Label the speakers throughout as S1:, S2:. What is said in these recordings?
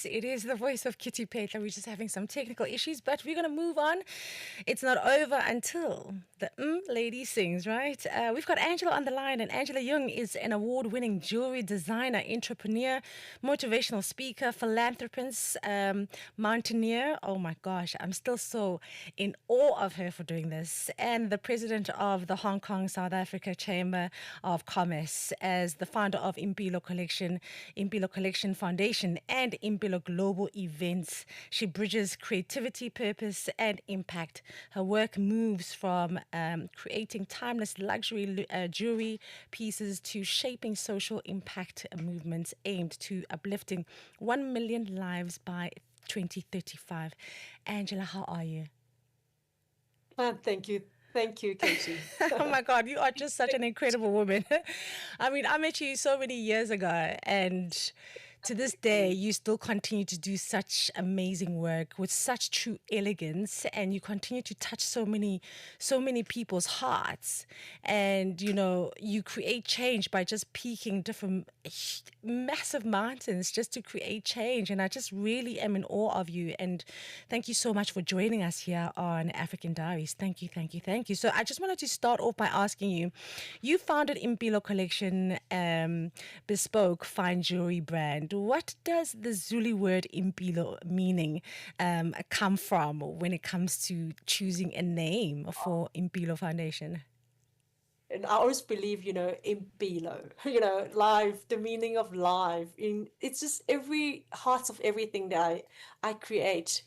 S1: It is the voice of Kitty Phetla. We're just having some technical issues, but we're going to move on. It's not over until the lady sings, right? We've got Angela on the line, and Angela Yeung is an award winning jewelry designer, entrepreneur, motivational speaker, philanthropist, mountaineer. Oh my gosh, I'm still so in awe of her for doing this. And the president of the Hong Kong South Africa Chamber of Commerce, as the founder of Impilo Collection Foundation, and Impilo Global Events. She bridges creativity, purpose, and impact. Her work moves from creating timeless luxury jewelry pieces to shaping social impact movements aimed to uplifting 1 million lives by 2035. Angela, how are you?
S2: Thank you. Thank you, Katie.
S1: Oh my God, you are just such an incredible woman. I mean, I met you so many years ago, and to this day, you still continue to do such amazing work with such true elegance, and you continue to touch so many people's hearts. And you create change by just peaking different massive mountains just to create change. And I just really am in awe of you. And thank you so much for joining us here on African Diaries. Thank you, thank you, thank you. So I just wanted to start off by asking you, you founded Impilo Collection, bespoke fine jewelry brand. What does the Zulu word Impilo meaning come from when it comes to choosing a name for Impilo Foundation?
S2: And I always believe, in Bilo, life, the meaning of life. It's just every heart of everything that I create,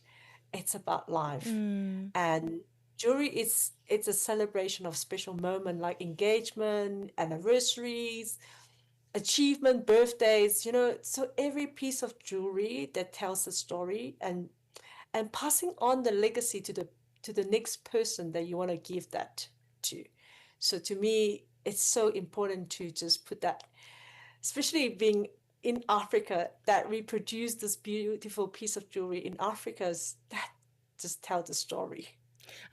S2: it's about life.
S1: Mm.
S2: And jewelry is it's a celebration of special moment like engagement, anniversaries, achievement, birthdays, so every piece of jewelry that tells a story and passing on the legacy to the next person that you want to give that to. So to me, it's so important to just put that, especially being in Africa, that we produce this beautiful piece of jewelry in Africa, that just tell the story.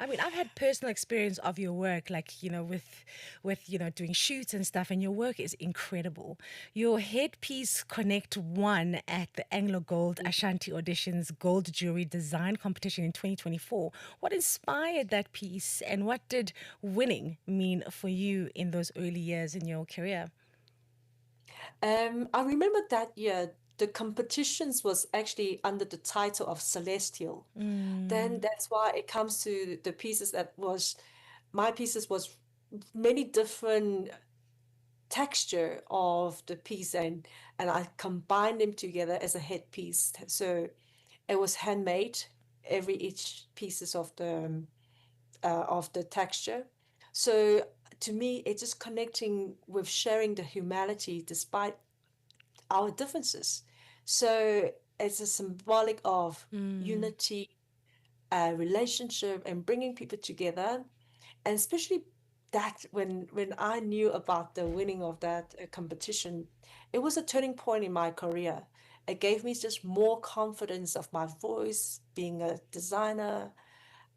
S1: I mean, I've had personal experience of your work, like with doing shoots and stuff, and your work is incredible. Your headpiece Connect won at the Anglo Gold Ashanti Auditions Gold Jewelry Design Competition in 2024. What inspired that piece, and what did winning mean for you in those early years in your career?
S2: I remember that year the competitions was actually under the title of Celestial. Then
S1: Mm.
S2: that's why it comes to the pieces that was my pieces was many different texture of the piece and I combined them together as a headpiece. So it was handmade, every each pieces of the texture. So to me, it's just connecting with sharing the humanity despite our differences. So it's a symbolic of
S1: Mm.
S2: unity, relationship, and bringing people together. And especially that when I knew about the winning of that competition, it was a turning point in my career. It gave me just more confidence of my voice, being a designer,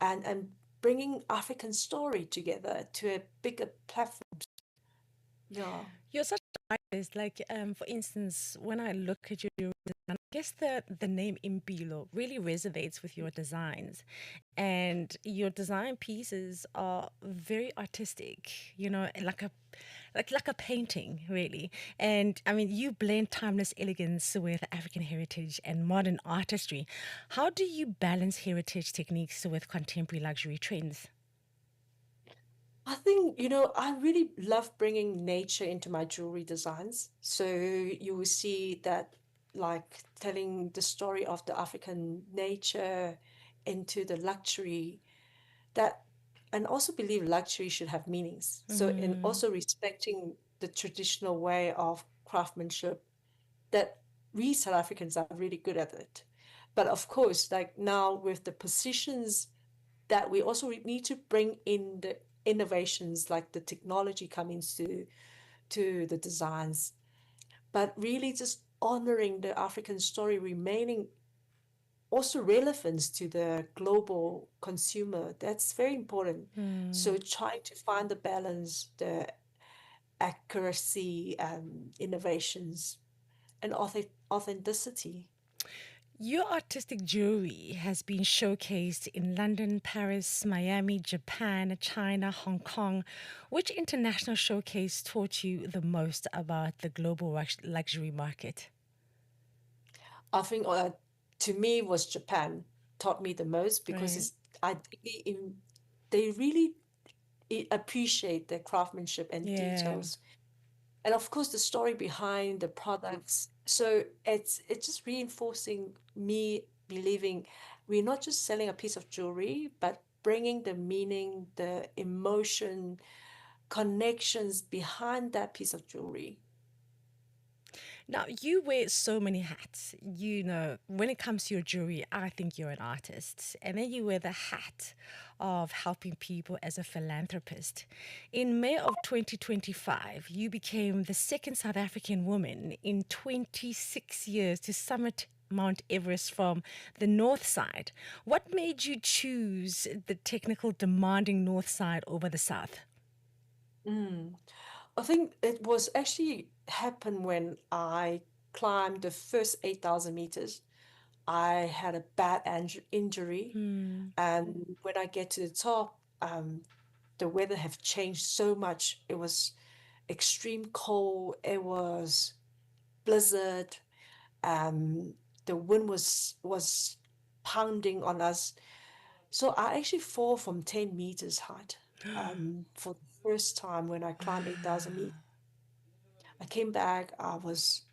S2: and bringing African story together to a bigger platform. Yeah.
S1: You're such an artist. Like, for instance, when I look at your design, I guess the name Impilo really resonates with your designs. And your design pieces are very artistic, like a painting, really. And I mean, you blend timeless elegance with African heritage and modern artistry. How do you balance heritage techniques with contemporary luxury trends?
S2: I think, I really love bringing nature into my jewelry designs. So you will see that, like, telling the story of the African nature into the luxury, that, and also believe luxury should have meanings. So, and
S1: Mm.
S2: also respecting the traditional way of craftsmanship that we South Africans are really good at it. But of course, like now with the positions that we also need to bring in the innovations like the technology coming to the designs, but really just honoring the African story remaining also relevance to the global consumer. That's very important.
S1: Mm.
S2: So trying to find the balance, the accuracy, innovations, and authenticity.
S1: Your artistic jewelry has been showcased in London, Paris, Miami, Japan, China, Hong Kong. Which international showcase taught you the most about the global luxury market?
S2: I think to me was Japan taught me the most because
S1: Right.
S2: it's I really they really appreciate their craftsmanship and
S1: Yeah.
S2: details, and of course the story behind the products. So it's just reinforcing me believing we're not just selling a piece of jewelry, but bringing the meaning, the emotion, connections behind that piece of jewelry.
S1: Now, you wear so many hats. You know, when it comes to your jewelry, I think you're an artist. And then you wear the hat of helping people as a philanthropist. In May of 2025, you became the second South African woman in 26 years to summit Mount Everest from the north side. What made you choose the technical, demanding north side over the south?
S2: Mm. I think it was actually happened when I climbed the first 8,000 meters. I had a bad injury,
S1: Hmm.
S2: and when I get to the top, the weather have changed so much. It was extreme cold. It was blizzard. Um, the wind was pounding on us. So I actually fall from 10 meters height. For the first time when I climbed 8,000 meters. I came back. I was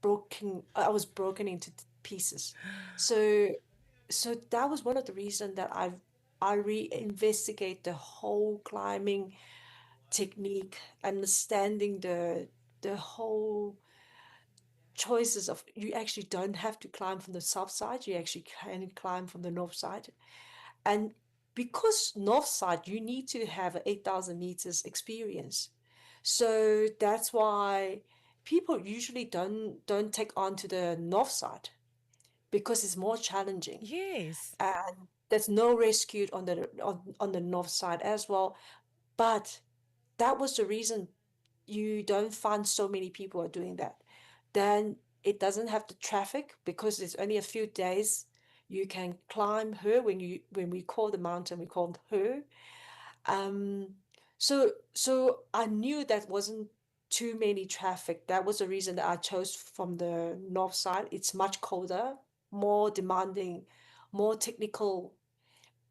S2: broken into pieces. So that was one of the reasons that I reinvestigate the whole climbing technique, understanding the whole choices of you actually don't have to climb from the south side, you actually can climb from the north side. And because north side, you need to have an 8,000 meters experience. So that's why people usually don't take on to the north side because it's more challenging.
S1: Yes.
S2: And there's no rescue on the north side as well. But that was the reason you don't find so many people are doing that. Then it doesn't have the traffic because it's only a few days. You can climb her when we call the mountain, we called her. Um, so I knew that wasn't too many traffic. That was the reason that I chose from the north side. It's much colder, more demanding, more technical,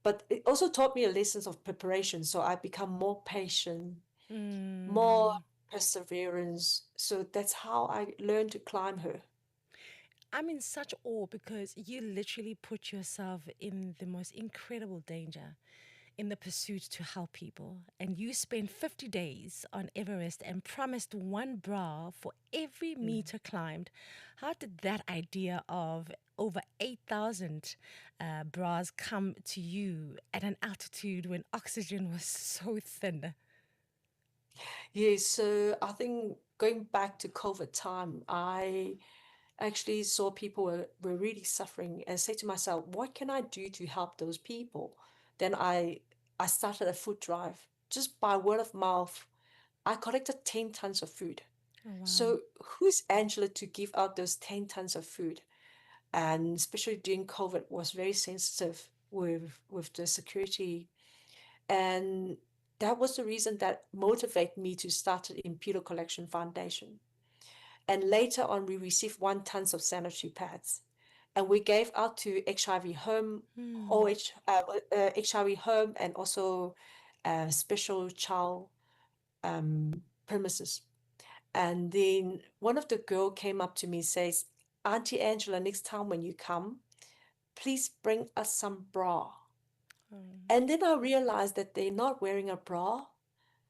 S2: but it also taught me a lessons of preparation. So I become more patient, more
S1: Mm.
S2: perseverance. So that's how I learned to climb her.
S1: I'm in such awe because you literally put yourself in the most incredible danger in the pursuit to help people. And you spent 50 days on Everest and promised one bra for every
S2: Mm.
S1: meter climbed. How did that idea of over 8,000 bras come to you at an altitude when oxygen was so thin?
S2: Yeah, so I think going back to COVID time, I actually saw people were really suffering and say to myself, what can I do to help those people? Then I started a food drive. Just by word of mouth, I collected 10 tons of food.
S1: Oh, wow.
S2: So who's Angela to give out those 10 tons of food? And especially during COVID was very sensitive with the security. And that was the reason that motivated me to start the Imperial Collection Foundation. And later on, we received 1 tons of sanitary pads, and we gave out to HIV home,
S1: Hmm.
S2: OH, HIV home, and also special child premises. And then one of the girl came up to me and says, Auntie Angela, next time when you come, please bring us some bra.
S1: Oh.
S2: And then I realized that they're not wearing a bra.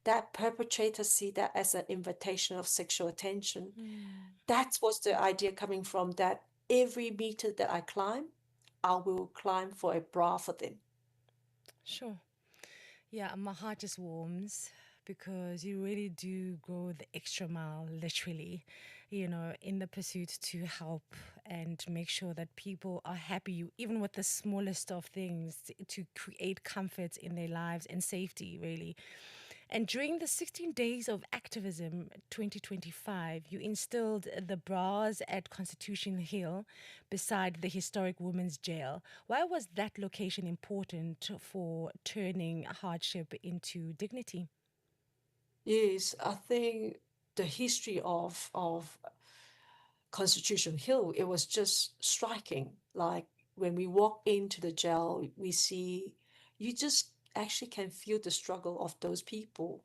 S2: That perpetrators see that as an invitation of sexual attention.
S1: Hmm.
S2: That was the idea coming from that every meter that I climb, I will climb for a bra for them.
S1: Sure. Yeah, my heart just warms because you really do go the extra mile, literally, in the pursuit to help and make sure that people are happy, even with the smallest of things, to create comfort in their lives and safety, really. And during the 16 days of activism 2025, you instilled the bras at Constitution Hill beside the historic women's jail. Why was that location important for turning hardship into dignity?
S2: Yes, I think the history of Constitution Hill, it was just striking. Like when we walk into the jail, we see you just actually can feel the struggle of those people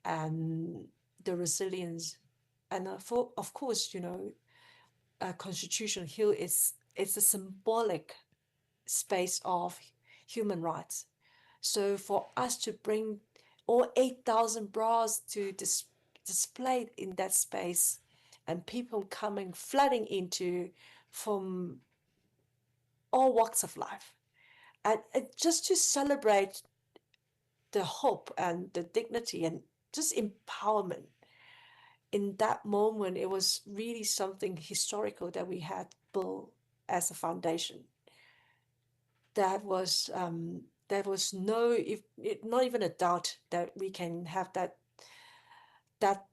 S2: and the resilience. And for of course, Constitution Hill is it's a symbolic space of human rights. So for us to bring all 8,000 bras to displayed in that space and people coming flooding into from all walks of life and just to celebrate the hope and the dignity and just empowerment in that moment, it was really something historical that we had built as a foundation. There was no, if not even a doubt that we can have that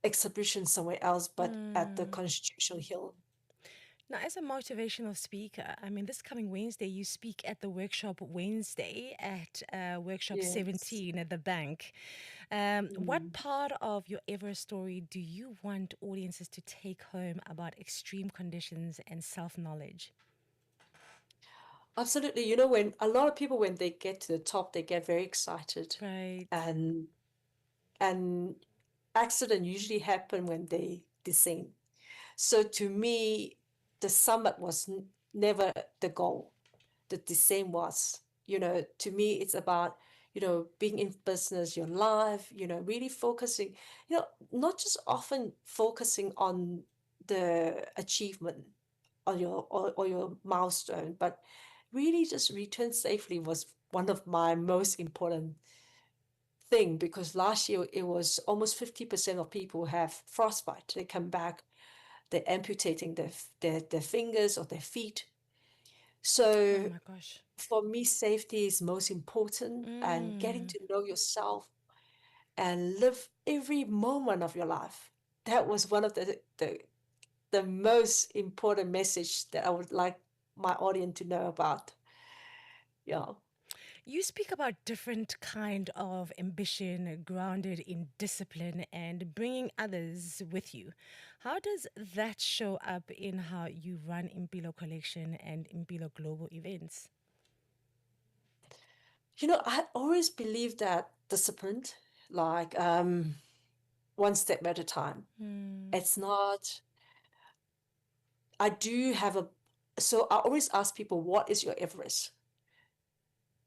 S2: exhibition somewhere else, but at the
S1: Mm.
S2: Constitution Hill.
S1: Now, as a motivational speaker, I mean, this coming Wednesday, you speak at the workshop Wednesday at workshop
S2: Yes.
S1: 17 at the bank. What
S2: Mm.
S1: part of your ever story do you want audiences to take home about extreme conditions and self knowledge?
S2: Absolutely. When a lot of people, when they get to the top, they get very excited,
S1: Right.
S2: and and accident usually happen when they descend. So to me, the summit was never the goal. The same was. To me, it's about, being in business, your life, really focusing, not just often focusing on the achievement or your milestone, but really just return safely was one of my most important thing because last year it was almost 50% of people have frostbite. They come back, they're amputating their fingers or their feet.
S1: Oh
S2: So
S1: my gosh.
S2: for me, safety is most important and getting
S1: Mm.
S2: to know yourself and live every moment of your life. That was one of the most important message that I would like my audience to know about. Yeah.
S1: You speak about different kind of ambition grounded in discipline and bringing others with you. How does that show up in how you run Impilo Collection and Impilo Global events?
S2: I always believe that discipline, like one step at a time.
S1: Hmm.
S2: It's not, I do have so I always ask people, what is your Everest?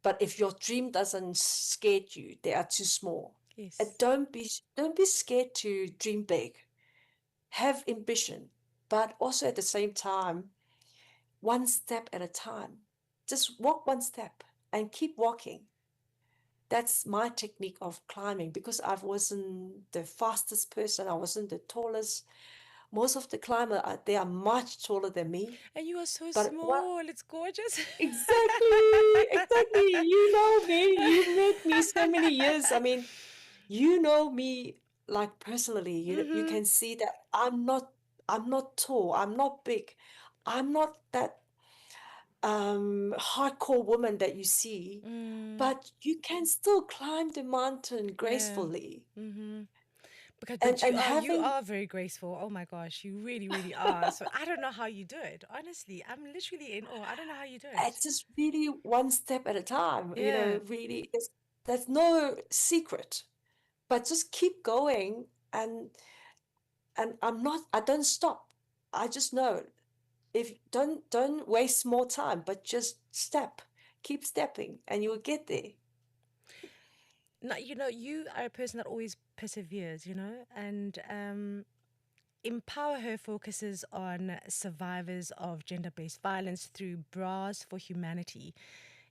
S2: But if your dream doesn't scare you, they are too small. And
S1: Yes.
S2: don't be scared to dream big. Have ambition, but also at the same time, one step at a time. Just walk one step and keep walking. That's my technique of climbing because I wasn't the fastest person. I wasn't the tallest. Most of the climber, they are much taller than me.
S1: And you are so
S2: But what
S1: small. It's gorgeous.
S2: exactly, you know me. You met me so many years. I mean, you know me like personally. You
S1: Mm-hmm.
S2: can see that I'm not tall. I'm not big. I'm not that hardcore woman that you see,
S1: Mm,
S2: but you can still climb the mountain
S1: yeah.
S2: gracefully.
S1: Mm-hmm. Because
S2: And
S1: but you
S2: and
S1: are you
S2: having
S1: are very graceful. Oh my gosh, you really, really are. So I don't know how you do it. Honestly, I'm literally in awe. I don't know how you do it.
S2: it's just really one step at a time,
S1: Yeah.
S2: really there's no secret, but just keep going and I don't stop. I just know if don't waste more time, but just step, keep stepping, and you'll get there.
S1: No, you are a person that always perseveres, and Empower Her focuses on survivors of gender based violence through Bras for Humanity.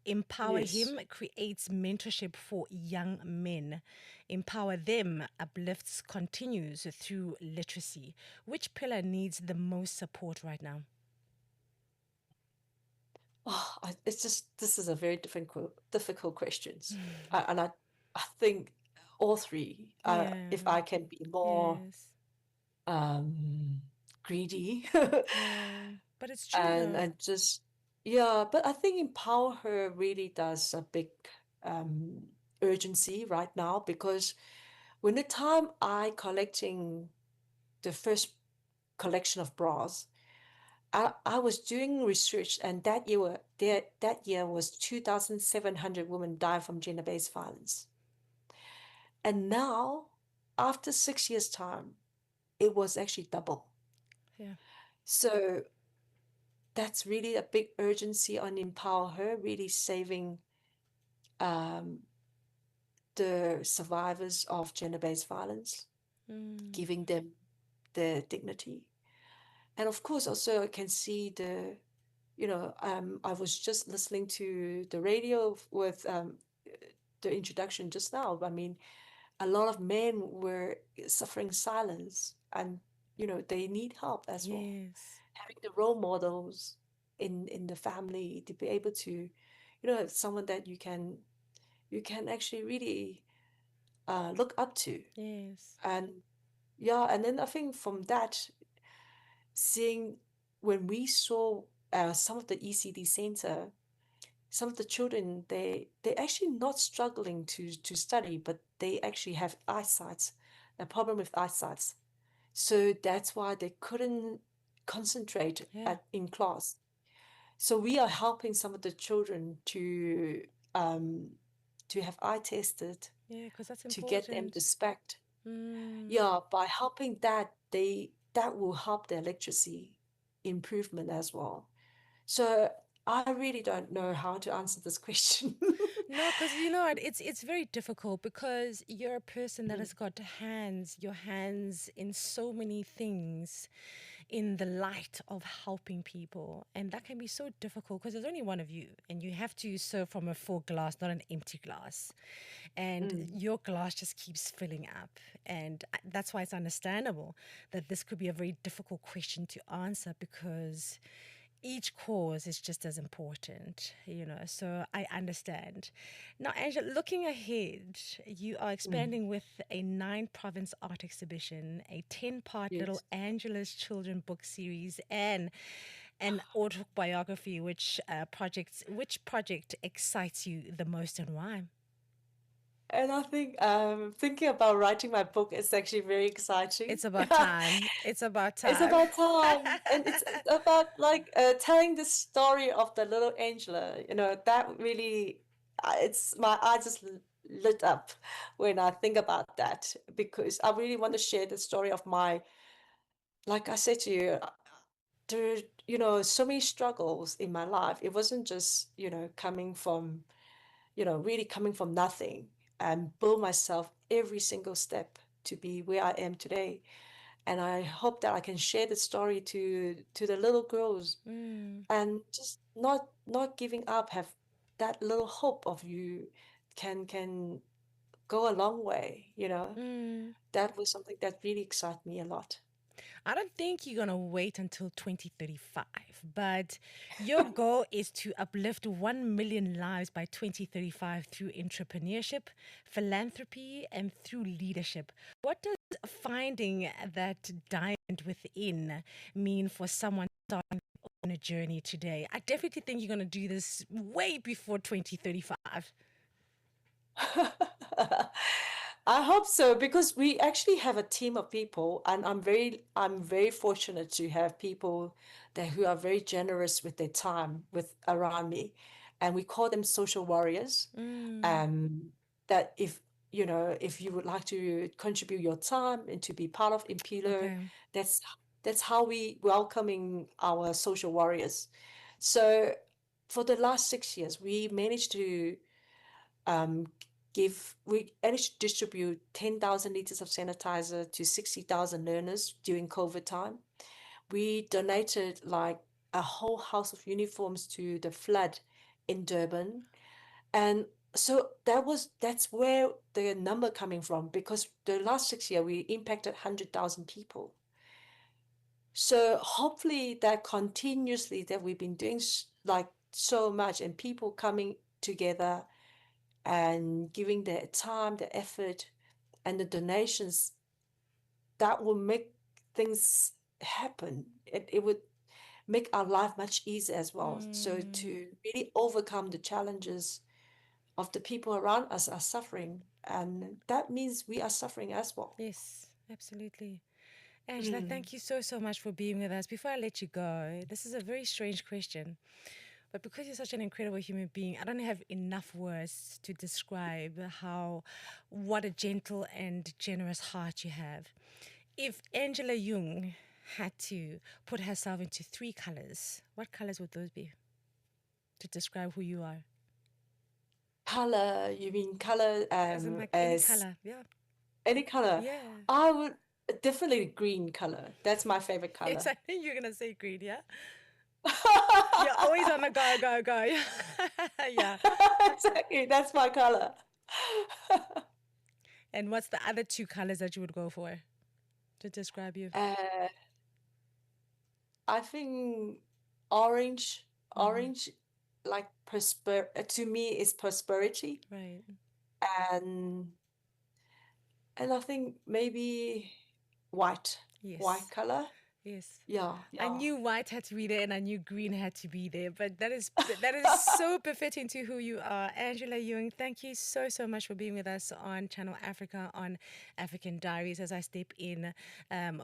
S1: Empower
S2: Yes.
S1: Him creates mentorship for young men. Empower Them uplifts continues through literacy. Which pillar needs the most support right now?
S2: Oh, it's just this is a very difficult questions, and I think. all three. If
S1: Yeah.
S2: I can be more
S1: Yes.
S2: um, greedy,
S1: Yeah. But it's true though.
S2: and just yeah. But I think Empower Her really does a big um, urgency right now, because when the time I collecting the first collection of bras, I was doing research, and that year was 2,700 women died from gender-based violence. And now, after 6 years' time, it was actually double.
S1: Yeah.
S2: So that's really a big urgency on Empower Her, really saving um, the survivors of gender-based violence,
S1: Mm.
S2: giving them their dignity. And of course, also I can see I was just listening to the radio with the introduction just now. I mean, a lot of men were suffering silence, and they need help as well.
S1: Yes.
S2: Having the role models in the family to be able to, someone that you can actually really look up to.
S1: Yes.
S2: And yeah, and then I think from that, seeing when we saw some of the ECD center, some of the children, they actually not struggling to study, but they actually have eyesight, a problem with eyesight. So that's why they couldn't concentrate
S1: Yeah.
S2: in class. So we are helping some of the children um, to have eye tested,
S1: Yeah, because that's
S2: to get them
S1: important.
S2: the spec.
S1: Mm.
S2: Yeah, by helping that, that will help their literacy improvement as well. So I really don't know how to answer this question.
S1: No, because you know what, it's very difficult because you're a person that
S2: Mm,
S1: has got your hands in so many things in the light of helping people. And that can be so difficult because there's only one of you and you have to serve from a full glass, not an empty glass. And
S2: mm.
S1: your glass just keeps filling up. And that's why it's understandable that this could be a very difficult question to answer because each cause is just as important, so I understand. Now, Angela, looking ahead, you are
S2: Mm.
S1: expanding with a 9 province art exhibition, a 10-part Little
S2: Yes.
S1: Angela's children book series, and an autobiography. Which project excites you the most and why?
S2: And I think thinking about writing my book is actually very exciting.
S1: It's about time. It's about
S2: It's
S1: time.
S2: about time, and it's about like telling the story of the little Angela. That really, it's my eyes just lit up when I think about that, because I really want to share the story of my, like I said to you, there, so many struggles in my life. It wasn't just, coming from, really coming from nothing, and build myself every single step to be where I am today. And I hope that I can share the story to the little girls,
S1: Mm,
S2: and just not giving up, have that little hope of you can go a long way.
S1: mm.
S2: That was something that really excited me a lot.
S1: I don't think you're going to wait until 2035, but your goal is to uplift 1 million lives by 2035 through entrepreneurship, philanthropy, and through leadership. What does finding that diamond within mean for someone starting on a journey today? I definitely think you're going to do this way before 2035.
S2: I hope so, because we actually have a team of people, and I'm very fortunate to have people that who are very generous with their time with around me, and we call them social warriors.
S1: Mm,
S2: Um, that if you would like to contribute your time and to be part of Impilo,
S1: okay.
S2: that's that's how we welcoming our social warriors. So for the last 6 years, we managed to um, we managed to distribute 10,000 liters of sanitizer to 60,000 learners during COVID time. We donated like a whole house of uniforms to the flood in Durban. And so that's where the number coming from, because the last 6 year we impacted 100,000 people. So hopefully that continuously that we've been doing like so much, and people coming together and giving their time, their effort. and the donations, that will make things happen. It would make our life much easier as well. So
S1: Mm,
S2: to really overcome the challenges of the people around us are suffering, and that means we are suffering as well.
S1: yes, absolutely. Angela,
S2: Mm.
S1: thank you so, so much for being with us. Before I let you go, this is a very strange question, but because you're such an incredible human being, I don't have enough words to describe what a gentle and generous heart you have. If Angela Yeung had to put herself into three colors, what colors would those be to describe who you are?
S2: Color, you mean color
S1: As in, like any
S2: as
S1: color. Yeah.
S2: any color?
S1: Yeah.
S2: I would definitely green color. That's my favorite
S1: Yes,
S2: color.
S1: I think you're going to say green, yeah? You're always on the go, go, go. Yeah.
S2: Exactly, that's my color.
S1: And what's the other two colors that you would go for to describe you?
S2: Uh, I think orange,
S1: Mm,
S2: orange, like to me is prosperity,
S1: right.
S2: and I think maybe white, white
S1: Yes.
S2: color.
S1: Yes.
S2: Yeah,
S1: I
S2: yeah.
S1: knew white had to be there and I knew green had to be there, but that is so befitting to who you are. Angela Yeung, thank you so, so much for being with us on Channel Africa on African Diaries as I step in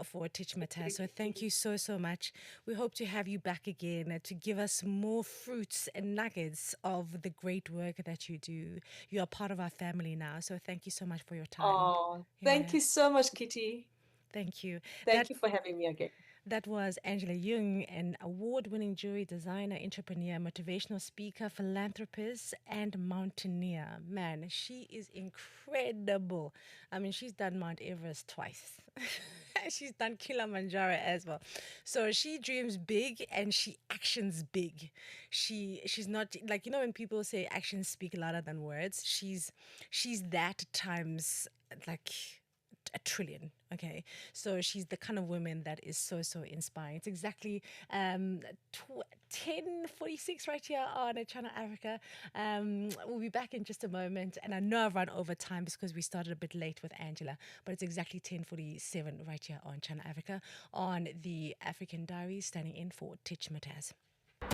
S1: for Teach Mata. So thank you so, so much. We hope to have you back again to give us more fruits and nuggets of the great work that you do. You are part of our family now. So thank you so much for your time.
S2: Oh, thank
S1: Yeah,
S2: you so much, Kitty.
S1: thank you. That
S2: Thank you for having me again.
S1: that was Angela Yeung, an award winning jewelry designer, entrepreneur, motivational speaker, philanthropist, and mountaineer. Man, she is incredible. I mean, she's done Mount Everest twice. She's done Kilimanjaro as well. So she dreams big and she actions big. She's not like, when people say actions speak louder than words. She's that times like a trillion. Okay, so she's the kind of woman that is so, so inspiring. It's exactly 10:46 right here on Channel Africa. We'll be back in just a moment, and I know I've run over time because we started a bit late with Angela, but it's exactly 10:47 right here on Channel Africa on the African Diaries, standing in for Tich Mataz.